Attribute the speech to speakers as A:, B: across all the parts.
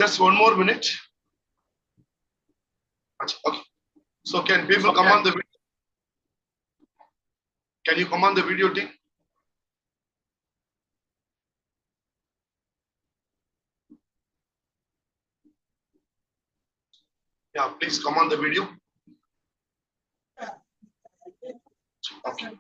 A: Just one more minute. Okay. So can people come on the video? Can you come on the video team? Yeah, please come on the video. Okay.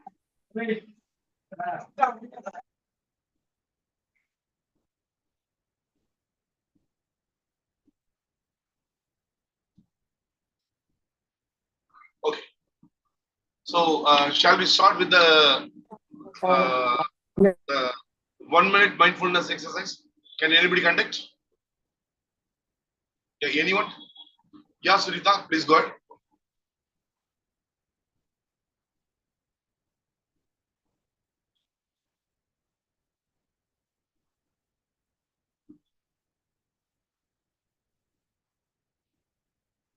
A: Okay. So shall we start with the 1 minute mindfulness exercise? Can anybody conduct? Yeah, anyone? Yeah, Sunita, please go ahead.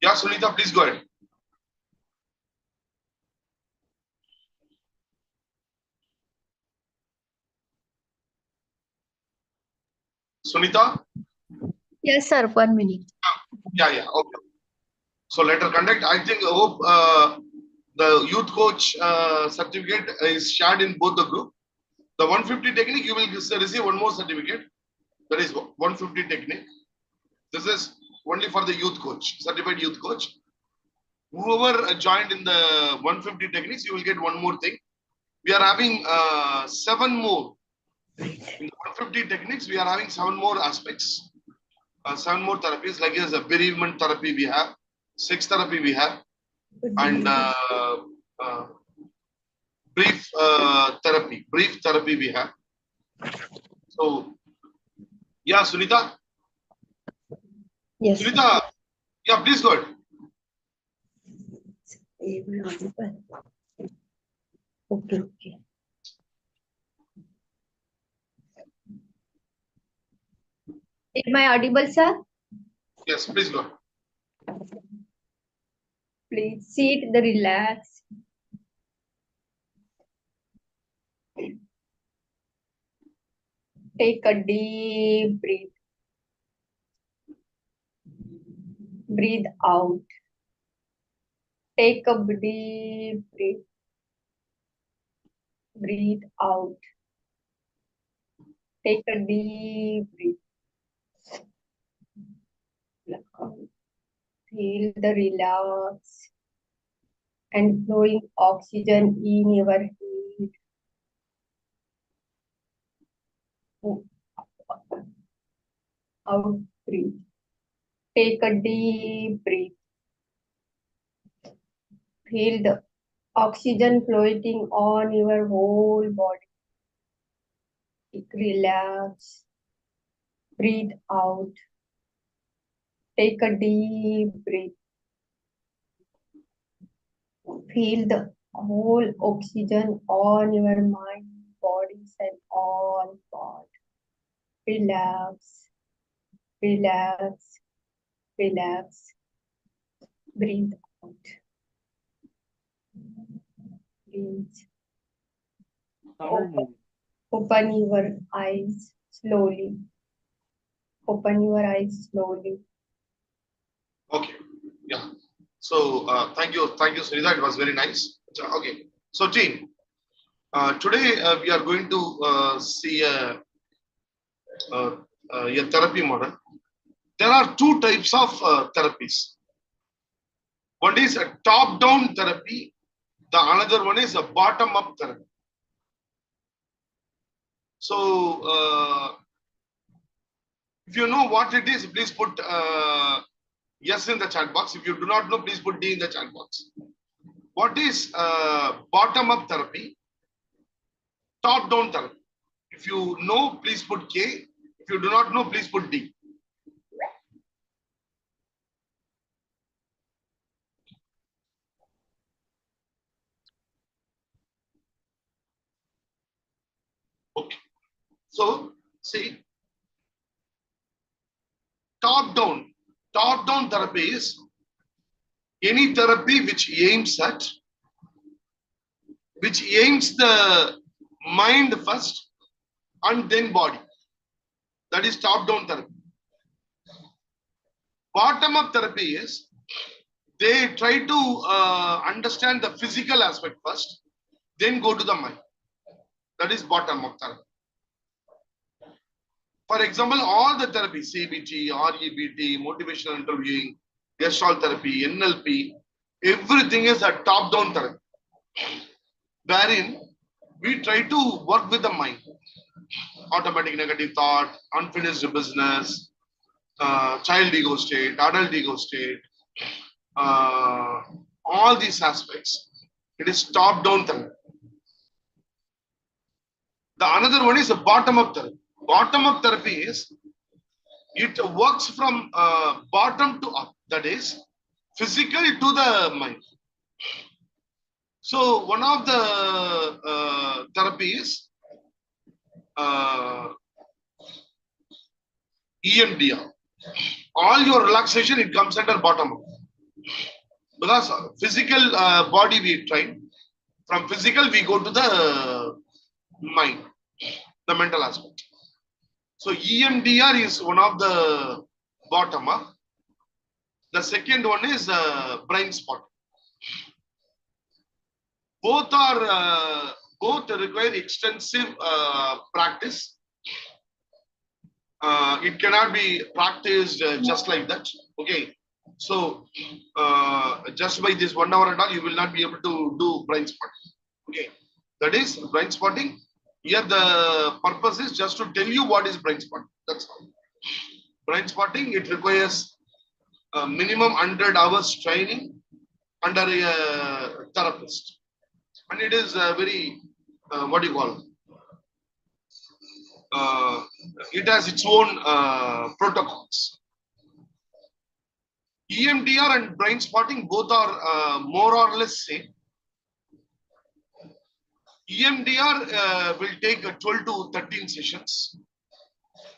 A: Yeah, Sunita, please go ahead. Sunita?
B: Yes, sir. 1 minute.
A: Yeah. Okay. So let her conduct. I think, I hope the youth coach certificate is shared in both the group. The 150 technique, you will receive one more certificate. That is 150 technique. This is only for the youth coach, certified youth coach. Whoever joined in the 150 techniques, you will get one more thing. We are having 7 more. In the 150 techniques, we are having 7 more aspects. 7 more therapies, like as a bereavement therapy we have, sex therapy we have, and brief therapy we have. So, yeah, Sunita.
B: Yes.
A: Sunita, yeah, please go ahead.
B: Okay. Am I audible, sir?
A: Yes, please go ahead.
B: Please sit, relax. Take a deep breath. Breathe out. Take a deep breath. Breathe out. Take a deep breath. Feel the relax and flowing oxygen in your head. Out, breathe. Take a deep breath. Feel the oxygen floating on your whole body. Relax. Breathe out. Take a deep breath. Feel the whole oxygen on your mind, bodies, and all part. Relax. Relax. Relax. Breathe out. Breathe. Open your eyes slowly. Open your eyes slowly.
A: Okay. Yeah. So thank you, Sunita. It was very nice. Okay. So team, today we are going to see a therapy model. There are 2 types of therapies. One is a top-down therapy. The another one is a bottom-up therapy. So if you know what it is, please put yes in the chat box. If you do not know, please put D in the chat box. What is bottom-up therapy? Top-down therapy. If you know, please put K. If you do not know, please put D. Okay. So, see, top-down therapy is any therapy which aims the mind first and then body. That is top-down therapy. Bottom up therapy is they try to understand the physical aspect first, then go to the mind. That is bottom up therapy. For example, all the therapy, CBT, REBT, motivational interviewing, gestalt therapy, NLP, everything is a top-down therapy, wherein we try to work with the mind. Automatic negative thought, unfinished business, child ego state, adult ego state, uh, all these aspects. It is top-down therapy. The another one is a bottom-up therapy. Bottom-up therapy is it works from bottom to up. That is physical to the mind. So one of the therapies EMDR. All your relaxation it comes under bottom up because physical body we train. From physical we go to the mind, the mental aspect. So EMDR is one of the bottom up. The second one is Brainspotting. Both require extensive practice. It cannot be practiced just like that. Okay. So just by this 1 hour and all, you will not be able to do brain spotting. Okay. That is brain spotting. Here the purpose is just to tell you what is brain spotting. That's all. Brain spotting, it requires a minimum 100 hours training under a therapist. And it is very, what do you call? It has its own protocols. EMDR and brain spotting both are more or less same. EMDR will take 12 to 13 sessions,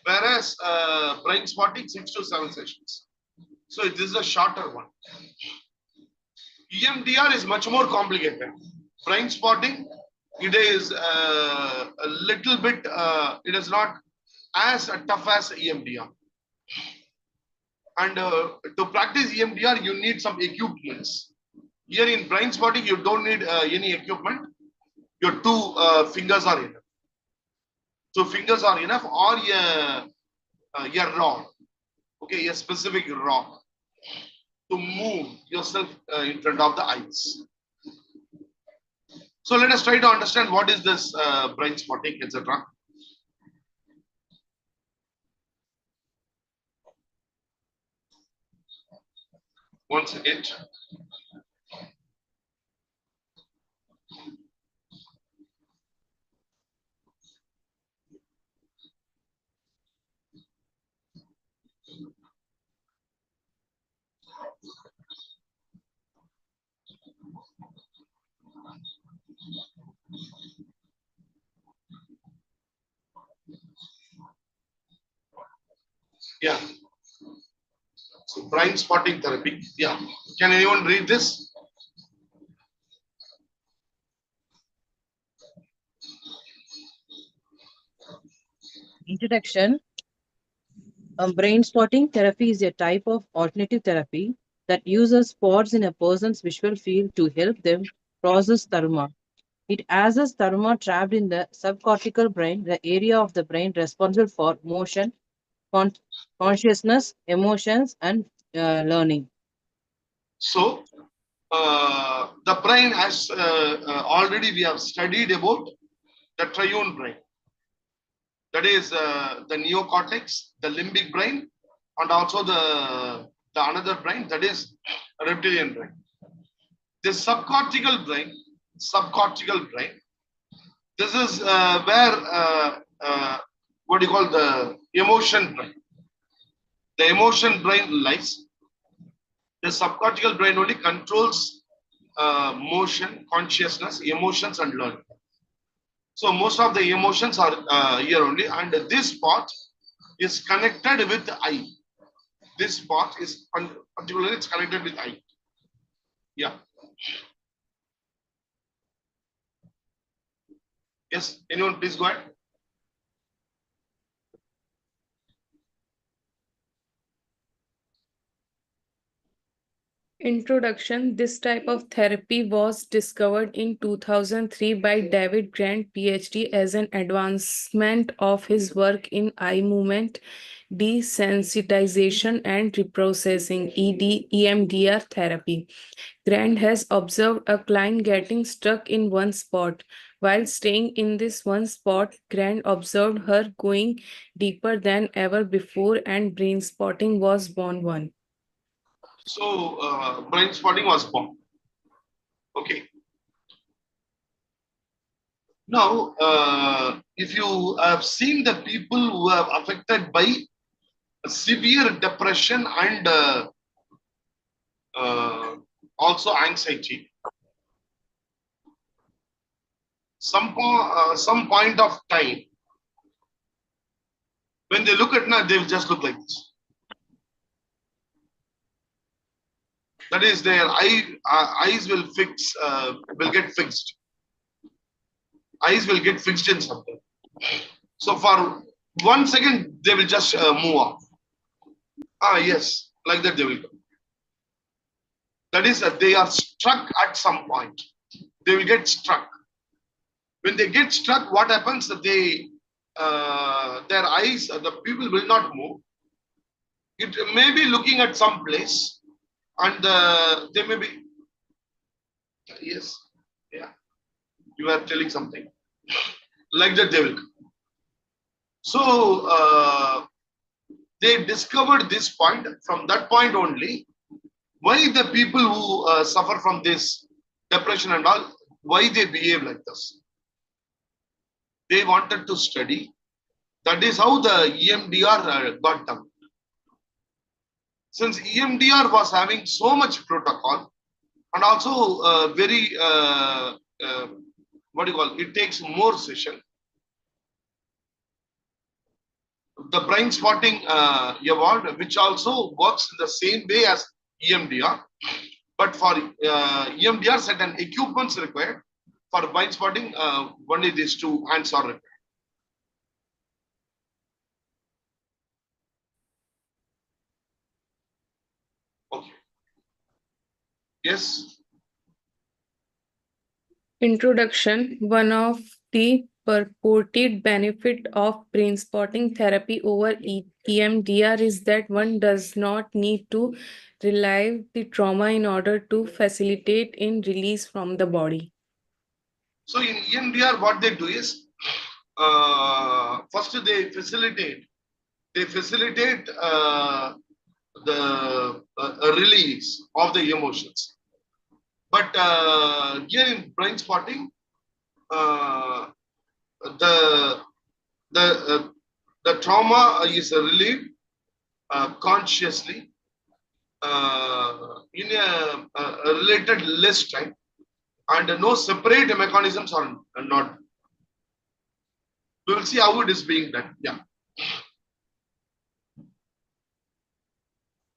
A: whereas brain spotting 6 to 7 sessions. So this is a shorter one. EMDR is much more complicated. Brain spotting, it is a little bit, it is not as tough as EMDR. And to practice EMDR, you need some equipments. Here in brain spotting, you don't need any equipment. Your two fingers are enough. 2 fingers are enough, or a rod. Okay, a specific rod to move yourself in front of the eyes. So let us try to understand what is this brain spotting, etc. Once again. Yeah. So brain spotting therapy. Yeah. Can anyone read this?
C: Introduction. Brain spotting therapy is a type of alternative therapy that uses spots in a person's visual field to help them process trauma. It assesses trauma trapped in the subcortical brain, the area of the brain responsible for motion, con- consciousness, emotions, and learning.
A: So the brain has already we have studied about the triune brain. That is the neocortex, the limbic brain, and also the another brain, that is reptilian brain. The subcortical brain. This is where what do you call the emotion brain? The emotion brain lies. The subcortical brain only controls motion, consciousness, emotions, and learning. So most of the emotions are here only, and this part is connected with the eye. This part is particularly it's connected with eye. Yeah. Yes. Anyone, please go ahead.
D: Introduction. This type of therapy was discovered in 2003 by David Grant, PhD, as an advancement of his work in eye movement desensitization and reprocessing EMDR therapy. Grant has observed a client getting stuck in one spot. While staying in this one spot, Grant observed her going deeper than ever before, and brain spotting was born one.
A: So brain spotting was born. Okay. Now, if you have seen the people who are affected by severe depression and uh, also anxiety, some point of time when they look at now, they will just look like this. That is, their eyes will get fixed. Eyes will get fixed in something. So for 1 second, they will just move off. Ah, yes, like that they will go. That is, they are struck at some point. They will get struck. When they get struck, what happens? Their eyes, the people will not move. It may be looking at some place, and they may be. Yes, yeah. You are telling something like that. They will. So they discovered this point. From that point only, why the people who suffer from this depression and all, why they behave like this? They wanted to study. That is how the EMDR got done. Since EMDR was having so much protocol and also very what do you call it? It takes more session. The brain spotting award, which also works in the same way as EMDR, but for EMDR, certain equipments required. For brain spotting, only these two hands are required. Okay. Yes.
D: Introduction. One of the purported benefit of brain spotting therapy over EMDR is that one does not need to relieve the trauma in order to facilitate in release from the body.
A: So in EMDR, what they do is first they facilitate the release of the emotions. But here in brain spotting, uh, the the uh, the trauma is relieved consciously in a related less time, and no separate mechanisms are not. We will see how it is being done. Yeah.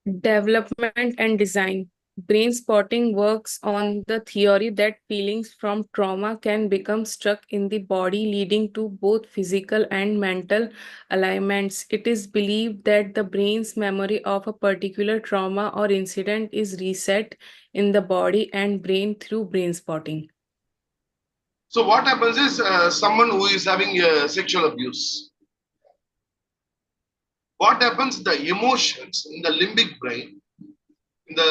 D: Development and design. Brain spotting works on the theory that feelings from trauma can become stuck in the body, leading to both physical and mental alignments. It is believed that the brain's memory of a particular trauma or incident is reset in the body and brain through brain spotting.
A: So what happens is someone who is having sexual abuse. What happens? The emotions in the limbic brain, in the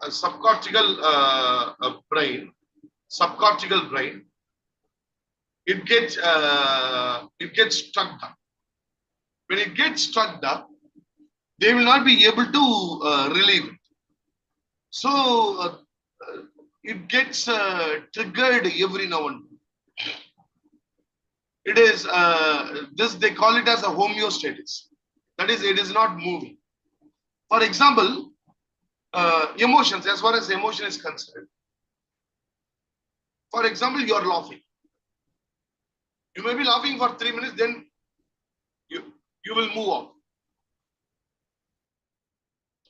A: subcortical brain, it gets struck up. When it gets struck up, they will not be able to relieve it. So it gets triggered every now and then. It is this, they call it as a homeostasis. That is, it is not moving. For example, emotions, as far as emotion is concerned. For example, you are laughing. You may be laughing for 3 minutes, then you will move off.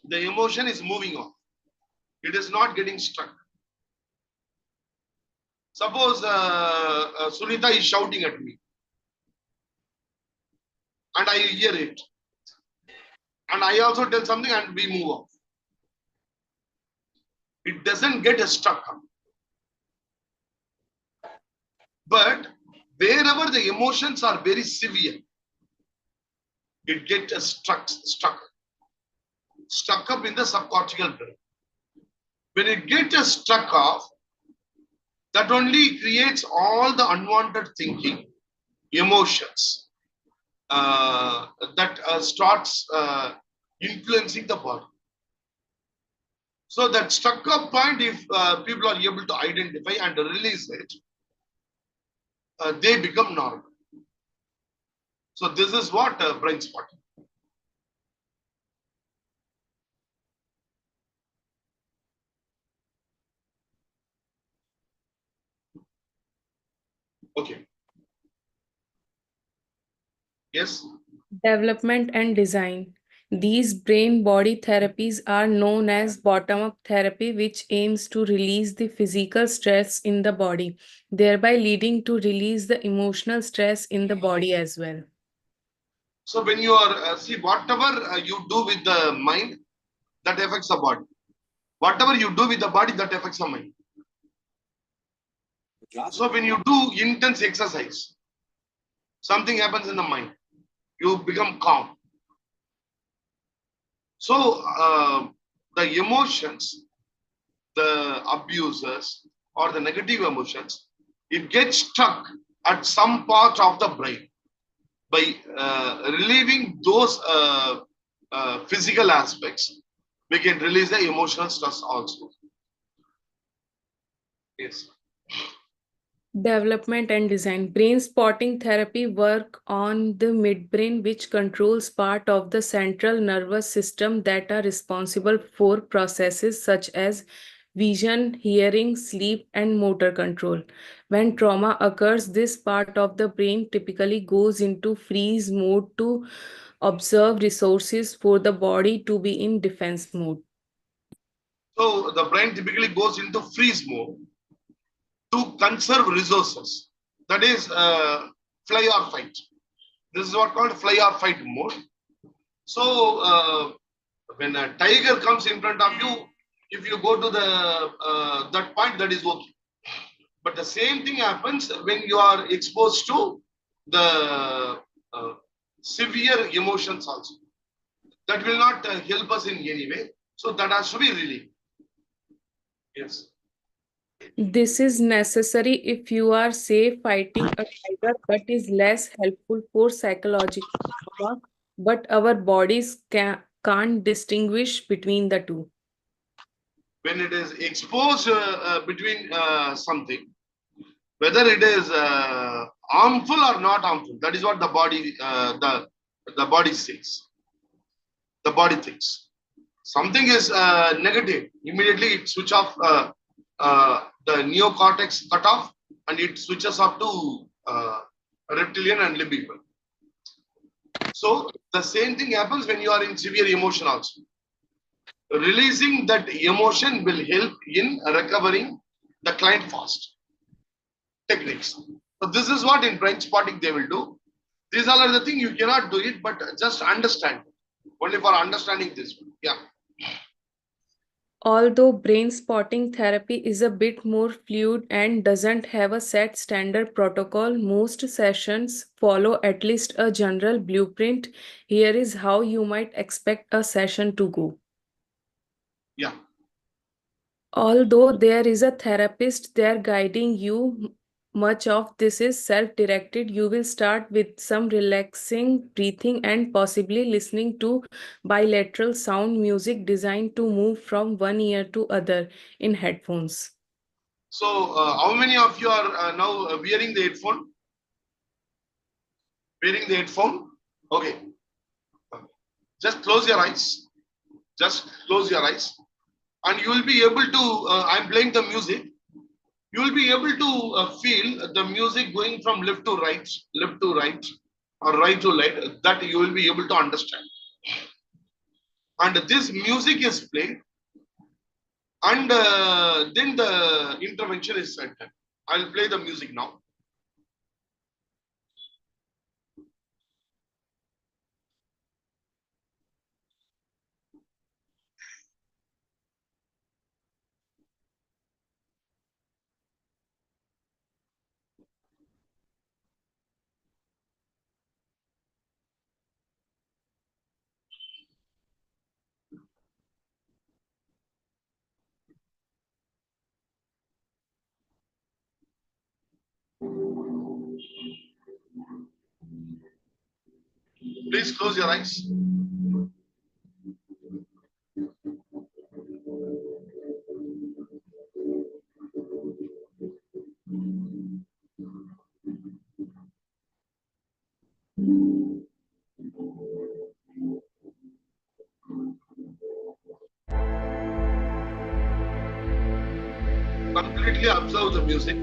A: The emotion is moving off. It is not getting stuck. Suppose Sunita is shouting at me and I hear it. And I also tell something and we move off. it doesn't get stuck up. But wherever the emotions are very severe, it gets stuck up in the subcortical brain. When it gets stuck off, that only creates all the unwanted thinking, emotions that starts influencing the body. So that stuck up point, if people are able to identify and release it, they become normal. So this is what brain spotting. Okay. Yes.
D: Development and design. These brain body therapies are known as bottom up therapy, which aims to release the physical stress in the body, thereby leading to release the emotional stress in the body as well.
A: So when you are see, whatever you do with the mind, that affects the body. Whatever you do with the body, that affects the mind. So when you do intense exercise, something happens in the mind. You become calm. So the emotions, the abuses or the negative emotions, it gets stuck at some part of the brain. By relieving those physical aspects, we can release the emotional stress also. Yes.
D: Development and design. Brain spotting therapy work on the midbrain, which controls part of the central nervous system that are responsible for processes such as vision, hearing, sleep, and motor control. When trauma occurs, this part of the brain typically goes into freeze mode to observe resources for the body to be in defense mode.
A: So the brain typically goes into freeze mode to conserve resources. That is fly or fight. This is what called fly or fight mode. So when a tiger comes in front of you, if you go to the that point, that is okay. But the same thing happens when you are exposed to the severe emotions also. That will not help us in any way. So that has to be relieved. Yes.
D: This is necessary if you are, say, fighting a tiger, but is less helpful for psychological trauma. But our bodies can't distinguish between the two.
A: When it is exposed between something, whether it is harmful or not harmful, that is what the body the body says. The body thinks something is negative. Immediately it switch off the neocortex cut off, and it switches off to reptilian and limbic. So the same thing happens when you are in severe emotion also. Releasing that emotion will help in recovering the client fast. Techniques. So this is what in brain spotting they will do. These all are the thing you cannot do it, but just understand. Only for understanding this one. Yeah.
D: Although brain spotting therapy is a bit more fluid and doesn't have a set standard protocol, most sessions follow at least a general blueprint. Here is how you might expect a session to go.
A: Yeah.
D: Although there is a therapist there guiding you, much of this is self directed. You will start with some relaxing breathing and possibly listening to bilateral sound music designed to move from one ear to other in headphones.
A: So how many of you are now wearing the headphone? Wearing the headphone? Okay. Just close your eyes. Just close your eyes. And you will be able to, I'm playing the music. You will be able to feel the music going from left to right, or right to left. That you will be able to understand. And this music is played, and then the intervention is set. I'll play the music now. Please close your eyes. Completely observe the music.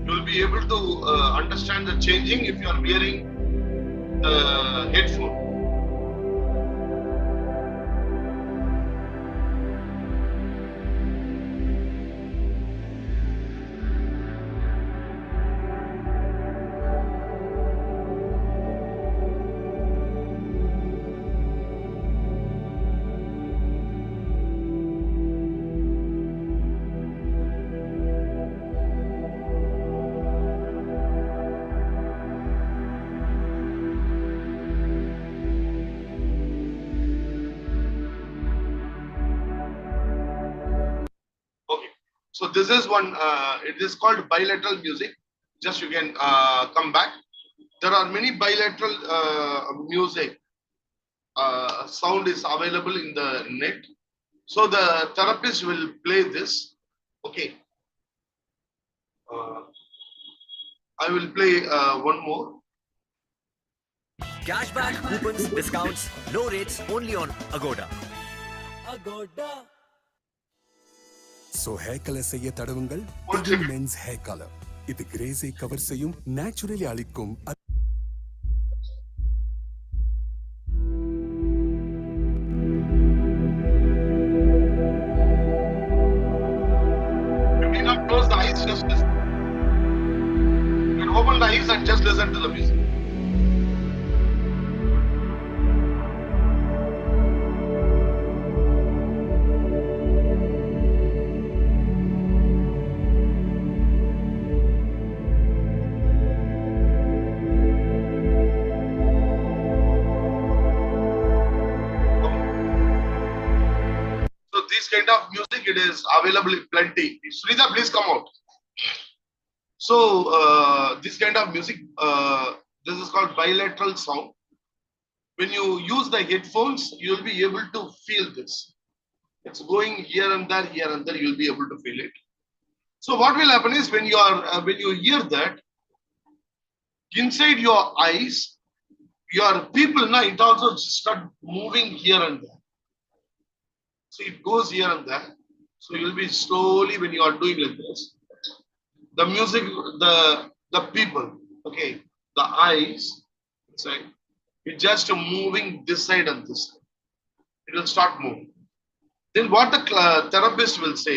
A: You will be able to understand the changing if you are wearing the headphone. Okay, so this is one, it is called bilateral music. Just you can come back. There are many bilateral music sound is available in the net. So the therapist will play this. Okay, I will play one more.
E: Cashback, coupons, discounts, low rates only on Agoda.
F: So hair colour செய்ய தடவுங்கள்
A: One second.
F: Men's hair colour. இது கிரேஸை cover செய்யும், naturally அளிக்கும்.
A: You may not close the eyes, just listen. You can open the eyes and just listen to the music. So this kind of music, it is available in plenty. Srija, please come out. So this kind of music, this is called bilateral sound. When you use the headphones, you will be able to feel this. It's going here and there, you will be able to feel it. So what will happen is when you hear that, inside your eyes, your people now it also start moving here and there. So it goes here and there. So you will be slowly when you are doing like this. The music, the people, okay, the eyes, right? It's just moving this side and this side. It will start moving. Then what the therapist will say,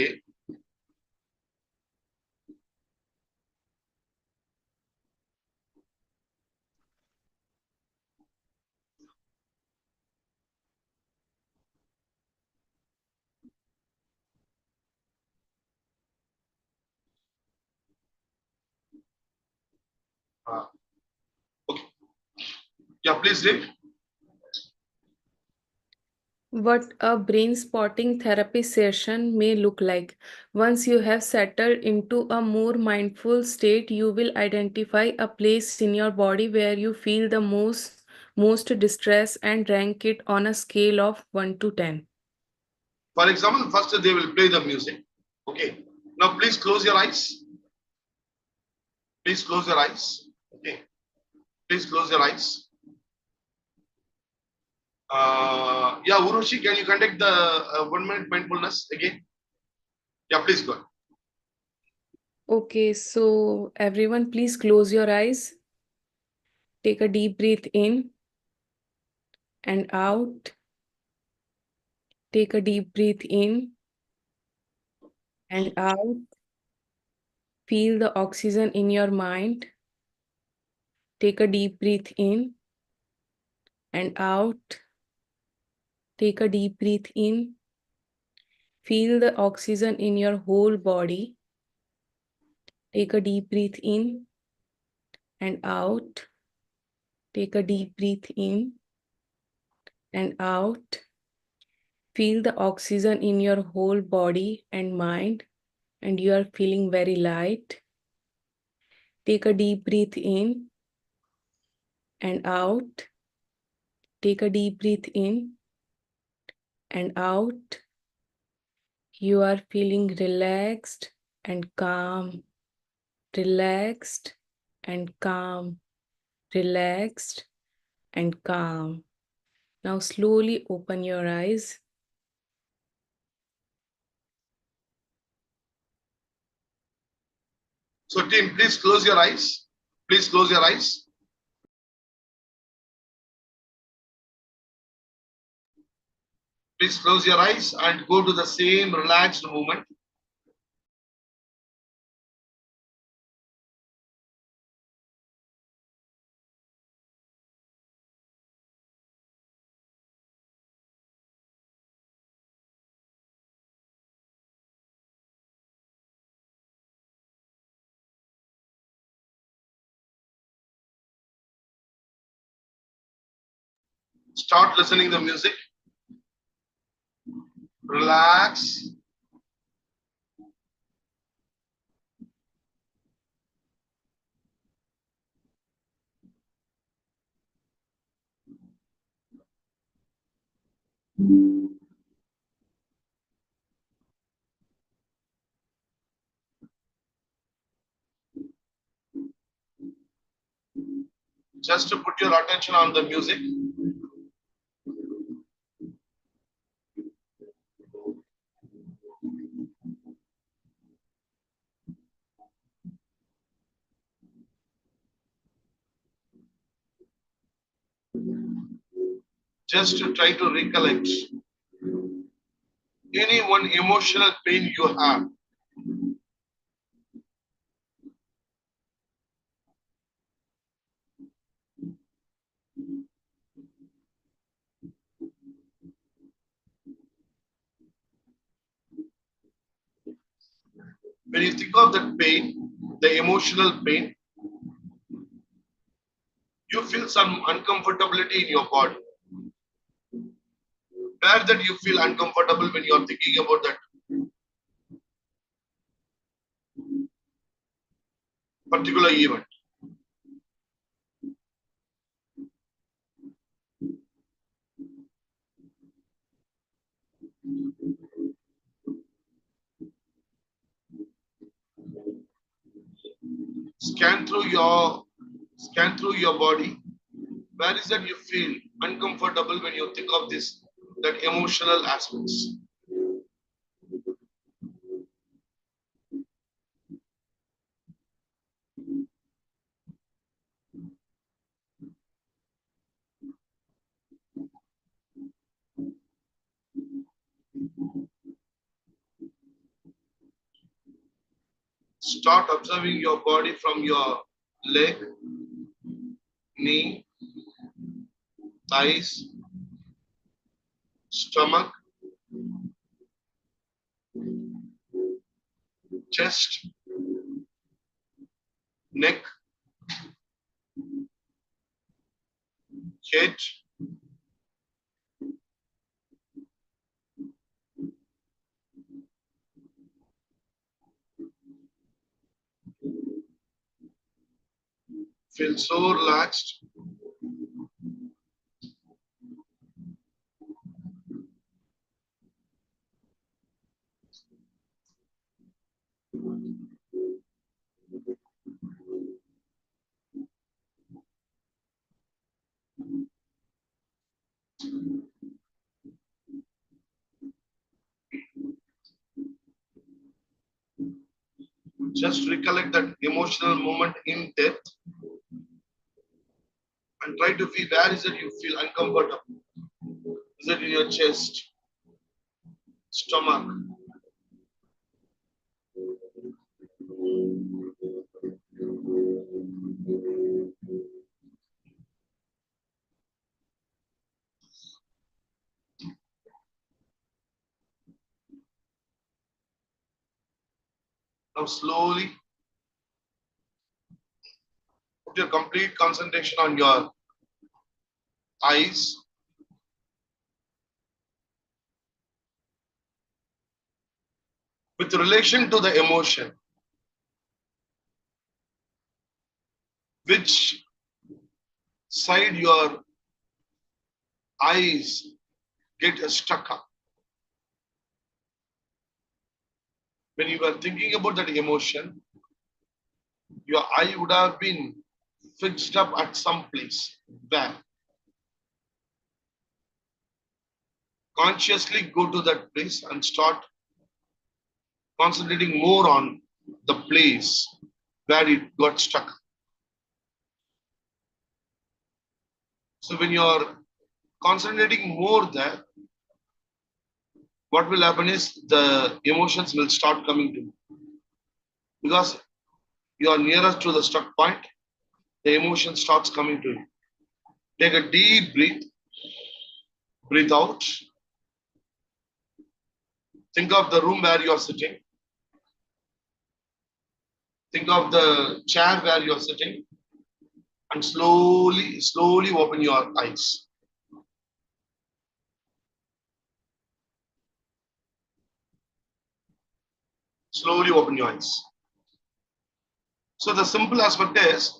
A: okay, yeah, please read.
D: What a brain spotting therapy session may look like. Once you have settled into a more mindful state, you will identify a place in your body where you feel the most distress and rank it on a scale of 1 to 10.
A: For example, first they will play the music. Okay. Now please close your eyes. Please close your eyes. Okay. Please close your eyes. Yeah, Urushi, can you conduct the 1 minute mindfulness again? Yeah, please go.
D: Okay, so everyone, please close your eyes. Take a deep breath in and out. Take a deep breath in and out. Feel the oxygen in your mind. Take a deep breath in and out. Take a deep breath in. Feel the oxygen in your whole body. Take a deep breath in and out. Take a deep breath in and out. Feel the oxygen in your whole body and mind, and you are feeling very light. Take a deep breath in and out. Take a deep breath in and out. You are feeling relaxed and calm, relaxed and calm, relaxed and calm. Now slowly open your eyes.
A: So team, please close your eyes. Please close your eyes. Please close your eyes and go to the same relaxed movement. Start listening the music. Relax. Just to put your attention on the music. Just to try to recollect any one emotional pain you have. When you think of that pain, the emotional pain, you feel some uncomfortability in your body. Where that you feel uncomfortable when you are thinking about that particular event. Scan through your body. Where is that you feel uncomfortable when you think of this, that emotional aspects? Start observing your body from your leg, knee, thighs, stomach, chest, neck, head. Feel so relaxed. Just recollect that emotional moment in depth and try to feel where is it you feel uncomfortable. Is it in your chest, stomach? Now slowly put your complete concentration on your eyes. with relation to the emotion, which side your eyes get stuck up. When you were thinking about that emotion, your eye would have been fixed up at some place. Where? Consciously go to that place and start concentrating more on the place where it got stuck. So when you're concentrating more there, what will happen is the emotions will start coming to you. Because you are nearest to the stuck point, the emotion starts coming to you. Take a deep breath, breathe out. Think of the room where you are sitting. Think of the chair where you are sitting, and slowly open your eyes. Slowly open your eyes. So the simple aspect is,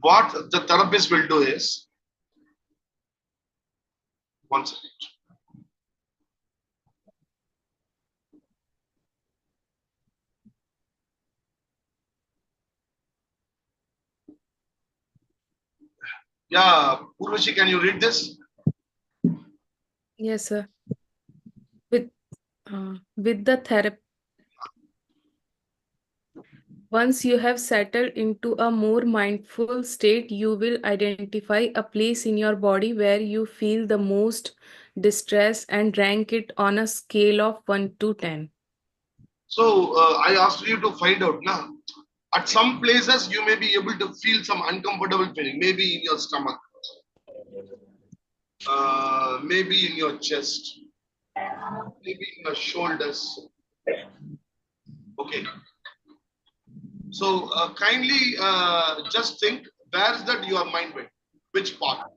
A: what the therapist will do is, one second. Yeah, Purvashi, can you read this?
D: Yes, sir. With the therapy, once you have settled into a more mindful state, you will identify a place in your body where you feel the most distress and rank it on a scale of 1 to 10.
A: So I asked you to find out now. At some places, you may be able to feel some uncomfortable feeling, maybe in your stomach, maybe in your chest, maybe in your shoulders. Okay. So kindly just think, where is that your mind went? Which part?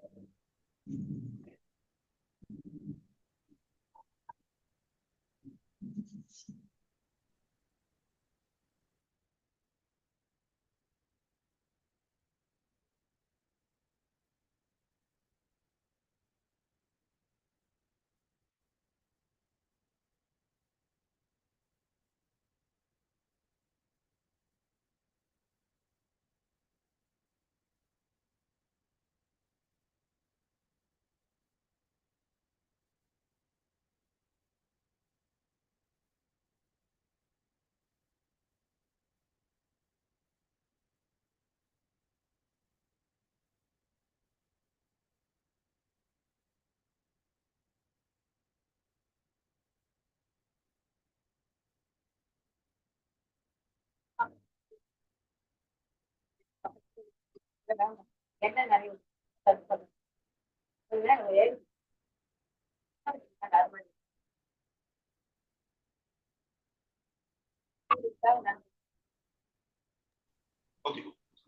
A: Okay.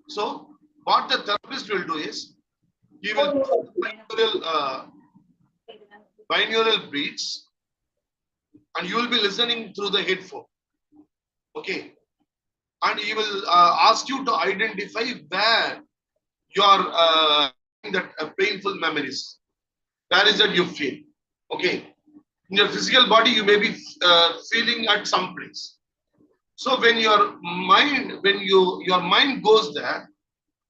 A: So what the therapist will do is, he will binaural beats, and you will be listening through the headphone. Okay. And he will ask you to identify where you are that painful memories. Where is that you feel? Okay. In your physical body, you may be feeling at some place. So when your mind goes there,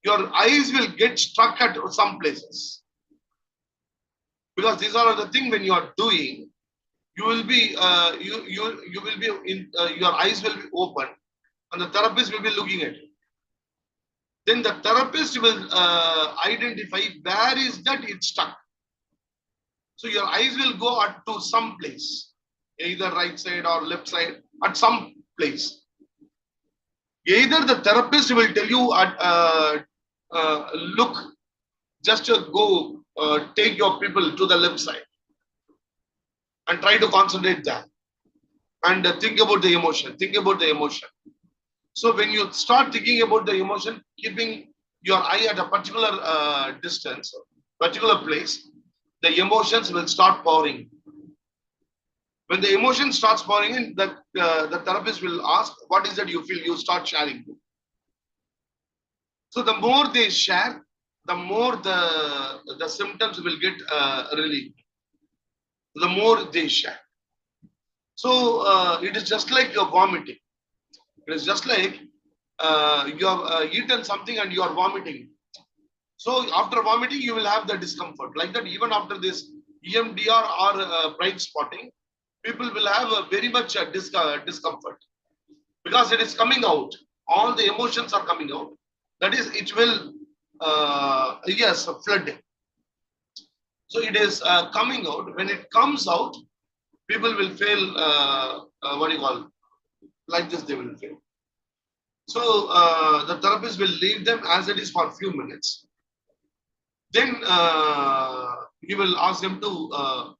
A: your eyes will get stuck at some places. Because these are the things when you are doing, you will be you will be in your eyes will be open, and the therapist will be looking at you. Then the therapist will identify where is that it's stuck. So your eyes will go to some place, either right side or left side, at some place. Either the therapist will tell you look, just go take your people to the left side and try to concentrate there and think about the emotion. Think about the emotion. So when you start thinking about the emotion, keeping your eye at a particular distance, particular place, the emotions will start pouring. When the emotion starts pouring in, the therapist will ask, what is that you feel? You start sharing. So the more they share, the more the symptoms will get relieved. The more they share. So it is just like you're vomiting. It is just like you have eaten something and you are vomiting. So after vomiting, you will have the discomfort. Like that, even after this EMDR or brain spotting, people will have a very much discomfort because it is coming out. All the emotions are coming out. That is, it will, yes, flood. So it is coming out. When it comes out, people will feel, what do you call, like this they will feel. So the therapist will leave them as it is for a few minutes. Then he will ask them to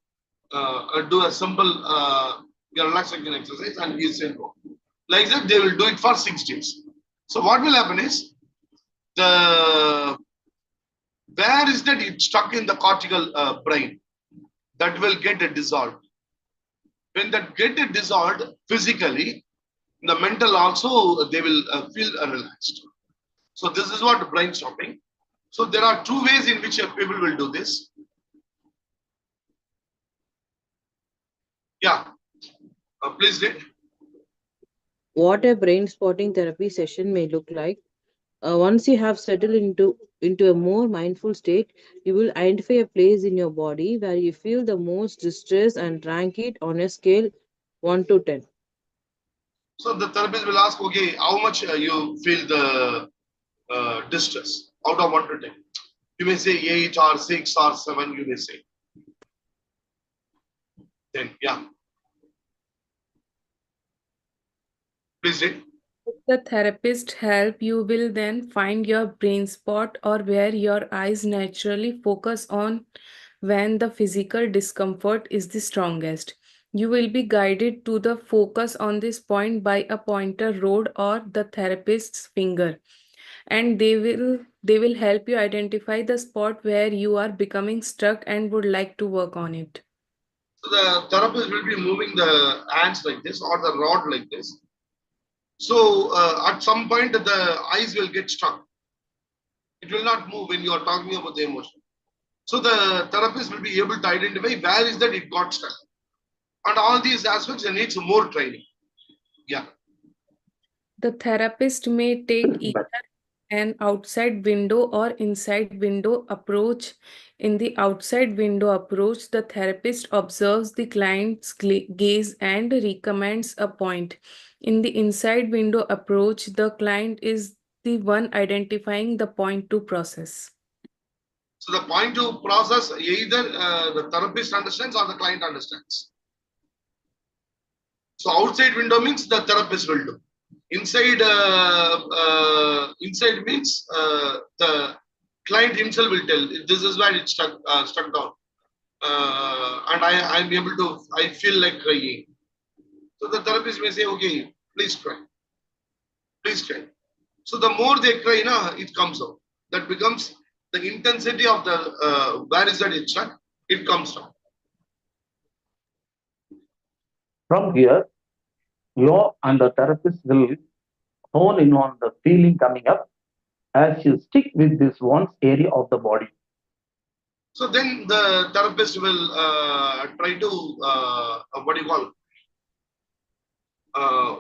A: do a simple relaxation exercise and he said go. Like that, they will do it for 6 days. So what will happen is, the where is that it stuck in the cortical brain, that will get dissolved. When that get dissolved physically, the mental also they will feel relaxed. So this is what brain stopping. So there are two ways in which people will do this. Yeah, please read.
C: What a brain spotting therapy session may look like. Once you have settled into a more mindful state, you will identify a place in your body where you feel the most distress and rank it on a scale 1 to 10.
A: So the therapist will ask, okay, how much you feel the distress out of 1 to 10. You may say 8 or 6 or 7, you may say 10. Yeah. Please read.
D: If the therapist help, you will then find your brain spot or where your eyes naturally focus on when the physical discomfort is the strongest. You will be guided to the focus on this point by a pointer rod or the therapist's finger, and they will help you identify the spot where you are becoming stuck and would like to work on it.
A: So the therapist will be moving the hands like this or the rod like this. So at some point the eyes will get stuck. It will not move when you are talking about the emotion. So the therapist will be able to identify where is that it got stuck. And all these aspects needs more training. Yeah.
D: The therapist may take either an outside window or inside window approach. In the outside window approach, the therapist observes the client's gaze and recommends a point. In the inside window approach, the client is the one identifying the point to process.
A: So the point to process, either the therapist understands or the client understands. So outside window means the therapist will do. Inside inside means the client himself will tell this is where it's stuck down, and I'm able to, I feel like crying. So the therapist may say, okay, please cry, please cry. So the more they cry, it comes out. That becomes the intensity of the where is that it's stuck. It comes down.
G: From here, you and the therapist will hone in on the feeling coming up as you stick with this one area of the body.
A: So then the therapist will try to what do you call,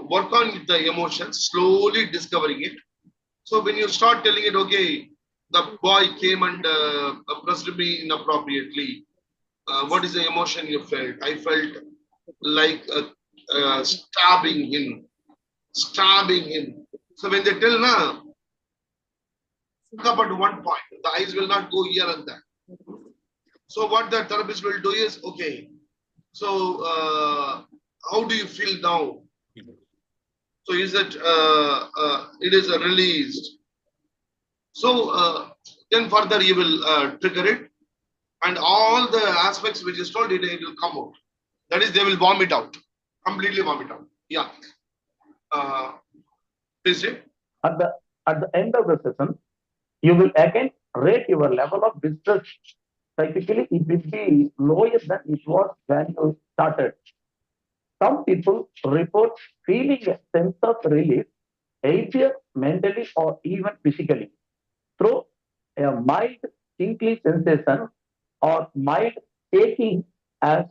A: work on the emotions, slowly discovering it. So when you start telling it, okay, the boy came and pressed me inappropriately. What is the emotion you felt? I felt like stabbing him, stabbing him. So when they tell, look up at one point, the eyes will not go here and there. So what the therapist will do is, okay, so how do you feel now? So is it it is released? So then further you will trigger it, and all the aspects which is told, it will come out. That is, they will vomit out, completely vomit out. Yeah. Please say.
G: At the end of the session, you will again rate your level of distress. Typically, it will be lower than it was when you started. some people report feeling a sense of relief, either mentally or even physically, through a mild tingly sensation or mild aching, as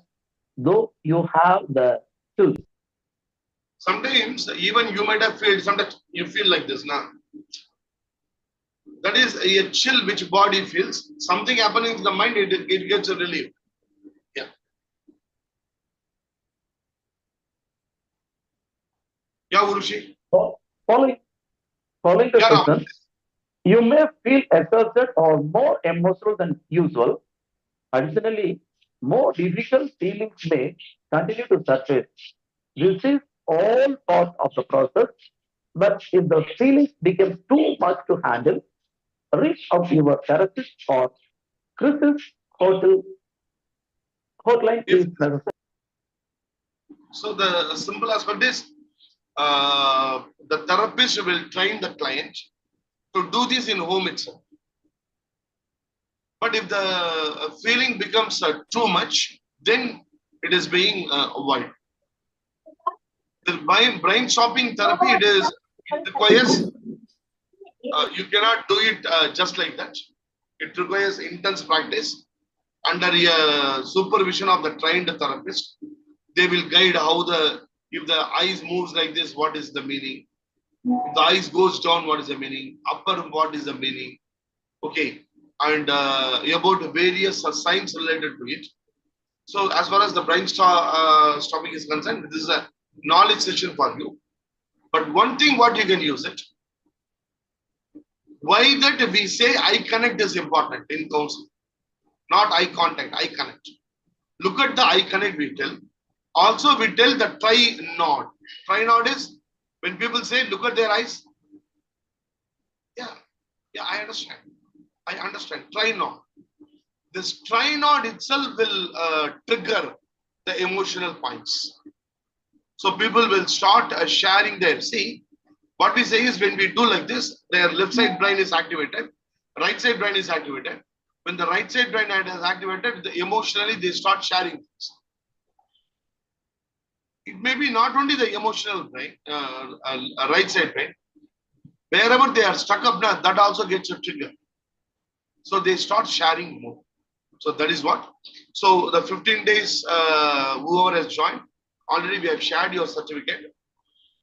G: though you have the chills.
A: Sometimes even you might have felt, sometimes you feel like this now. That is a chill which body feels. Something happening in the mind, it gets a relief. Yeah. Yeah, Urushi.
G: So, following the
A: Yeah, Ram.
G: session, you may feel exhausted or more emotional than usual. Additionally, more difficult feelings may continue to surface. This is all part of the process, but if the feelings become too much to handle, reach out to your therapist or crisis hotel hotline
A: If
G: is necessary.
A: so, the simple aspect is the therapist will train the client to do this in home itself. But if the feeling becomes too much, then it is being avoided. The brain shopping therapy, it requires, you cannot do it just like that. It requires intense practice under supervision of the trained therapist. They will guide how if the eyes moves like this, what is the meaning? If the eyes goes down, what is the meaning? Upper, what is the meaning? Okay, and about various signs related to it. So as far as the stopping is concerned, this is a knowledge session for you. But one thing what you can use it, why that we say eye connect is important in counseling, not eye contact, eye connect. Look at the eye connect we tell. Also we tell the try nod. Try nod is when people say look at their eyes. Yeah, yeah, I understand. I understand. Try nod. This try nod itself will trigger the emotional points. So people will start sharing their, see, what we say is when we do like this, their left side brain is activated, right side brain is activated. When the right side brain is activated, emotionally they start sharing things. It may be not only the emotional brain, right side brain, wherever they are stuck up now, that also gets a trigger. So they start sharing more. So that is what. So the 15 days, whoever has joined, already we have shared your certificate.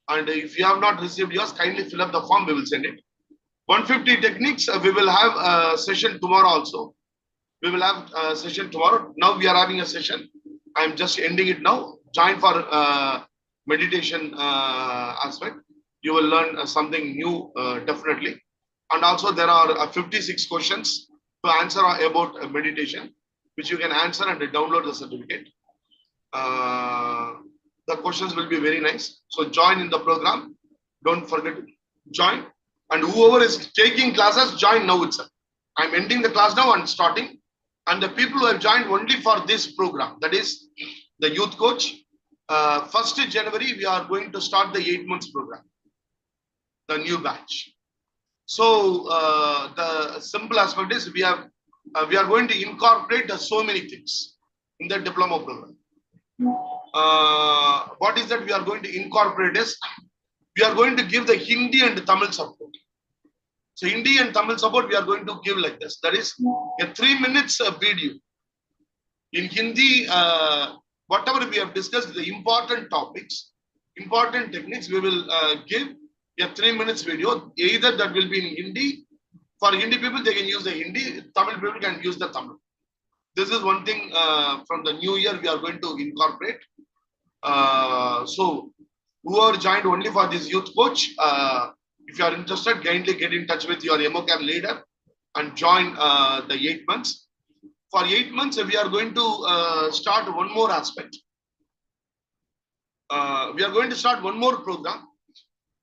A: And if you have not received yours, kindly fill up the form, we will send it. 150 techniques, we will have a session tomorrow also. We will have a session tomorrow. Now we are having a session. I'm just ending it now. Join for meditation aspect. You will learn something new, definitely. And also there are 56 questions to answer about meditation, which you can answer and download the certificate. The questions will be very nice. So join in the program. Don't forget to join. And whoever is taking classes, join now itself. I'm ending the class now and starting. And the people who have joined only for this program, that is the youth coach, 1st January, we are going to start the 8 months program, the new batch. So the simple aspect is we are going to incorporate so many things in the diploma program. What is that we are going to incorporate is we are going to give the Hindi and Tamil support. So Hindi and Tamil support we are going to give like this. That is a 3 minutes video. In Hindi, whatever we have discussed, the important topics, important techniques, we will give a 3 minutes video. Either that will be in Hindi. For Hindi people, they can use the Hindi. Tamil people can use the Tamil. This is one thing from the new year we are going to incorporate. So whoever joined only for this youth coach, if you are interested, kindly get in touch with your EMOCAM leader and join the 8 months. For 8 months, we are going to start one more aspect. We are going to start one more program.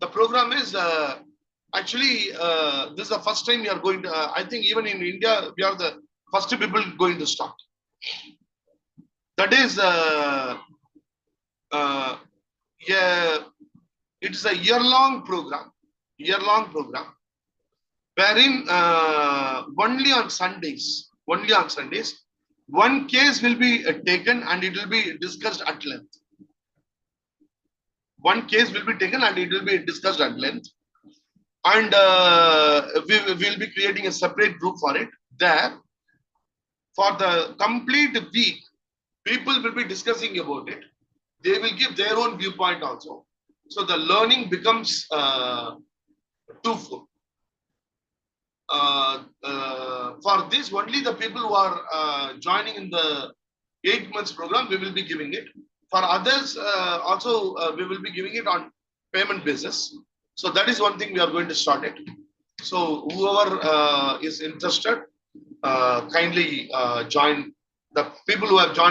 A: The program is actually, this is the first time we are going to, I think even in India, we are the first people going to start. That is, yeah, it's a year-long program, wherein only on Sundays, one case will be taken and it will be discussed at length. one case will be taken and it will be discussed at length. And we will be creating a separate group for it. There, for the complete week, people will be discussing about it. They will give their own viewpoint also. So the learning becomes twofold. For this, only the people who are joining in the 8 months program, we will be giving it. For others, also we will be giving it on payment basis. So that is one thing we are going to start it. So whoever is interested, kindly join. The people who have joined